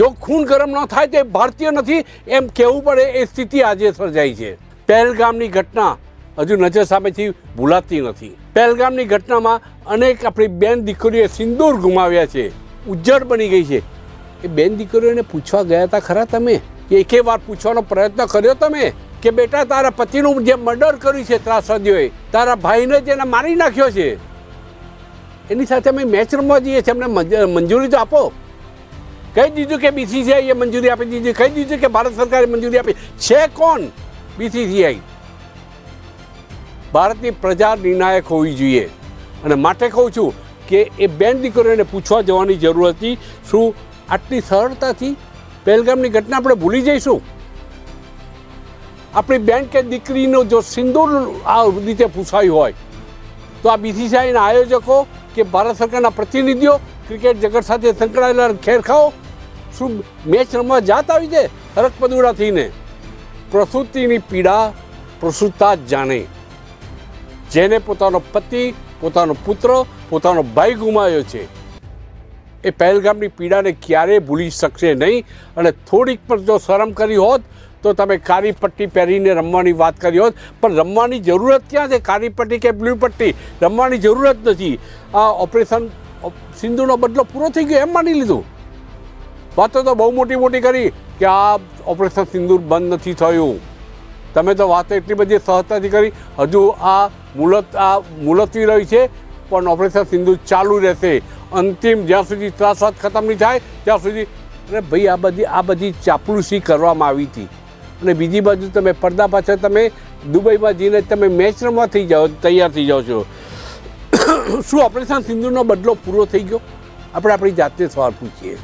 જો ખૂન ગરમ ન થાય તો એ ભારતીય નથી એમ કહેવું પડે એ સ્થિતિ આજે સર્જાઈ છે. પહેલગામની ઘટના હજુ નજર સામેથી ભૂલાતી નથી. પહેલગામની ઘટનામાં અનેક આપણી બેન દીકરીઓએ સિંદૂર ગુમાવ્યા છે, ઉજ્જડ બની ગઈ છે. એ બેન દીકરીઓને પૂછવા ગયા હતા ખરા તમે? એકે વાર પૂછવાનો પ્રયત્ન કર્યો તમે કે બેટા તારા પતિનું જે મર્ડર કર્યું છે ત્રાસવાદીઓએ, તારા ભાઈને જેને મારી નાખ્યો છે, એની સાથે અમે મેચ રમવા જઈએ છીએ, અમને મંજૂરી તો આપો. કહી દીધું કે BCCI એ મંજૂરી આપી દીધી, કહી દીધું કે ભારત સરકારે મંજૂરી આપી. છે કોણ BCCI? ભારતની પ્રજા નિર્ણાયક હોવી જોઈએ. અને માટે કહું છું કે એ બેન દીકરીઓને પૂછવા જવાની જરૂર હતી. શું આટલી સરળતાથી પહેલગામની ઘટના આપણે ભૂલી જઈશું? આપણી બેન કે દીકરીનો જો સિંદૂર આ રીતે પૂછાયું હોય તો આ BCCIના આયોજકો કે ભારત સરકારના પ્રતિનિધિઓ ક્રિકેટ જગત સાથે સંકળાયેલા ખેરખાઓ શું મેચ રમવા જાત આવી છે હરકપદુડા થઈને? પ્રસૂતિની પીડા પ્રસૂતા જ જાણે. જેને પોતાનો પતિ, પોતાનો પુત્ર, પોતાનો ભાઈ ગુમાવ્યો છે, એ પહેલગામની પીડાને ક્યારેય ભૂલી શકશે નહીં. અને થોડીક પણ જો શરમ કરી હોત તો તમે કાળી પટ્ટી પહેરીને રમવાની વાત કરી હોત, પણ રમવાની જરૂરત ક્યાં છે? કાળી પટ્ટી કે બ્લુ પટ્ટી રમવાની જરૂરત નથી. આ ઓપરેશન સિંધુનો બદલો પૂરો થઈ ગયો એમ માની લીધું. વાતો તો બહુ મોટી મોટી કરી કે આ ઓપરેશન સિંદૂર બંધ નથી થયું. તમે તો વાતો એટલી બધી સહજતાથી કરી. હજુ આ મુલતવી રહી છે, પણ ઓપરેશન સિંદૂર ચાલુ રહેશે અંતિમ, જ્યાં સુધી ત્રાસવાદ ખતમ નહીં થાય ત્યાં સુધી. અરે ભાઈ, આ બધી ચાપલુસી કરવામાં આવી હતી. અને બીજી બાજુ તમે પડદા પાછળ તમે દુબઈમાં જઈને તમે મેચ રમવા તૈયાર થઈ જાઓ છો. શું ઓપરેશન સિંદૂરનો બદલો પૂરો થઈ ગયો? આપણે આપણી જાતને સવાલ પૂછીએ.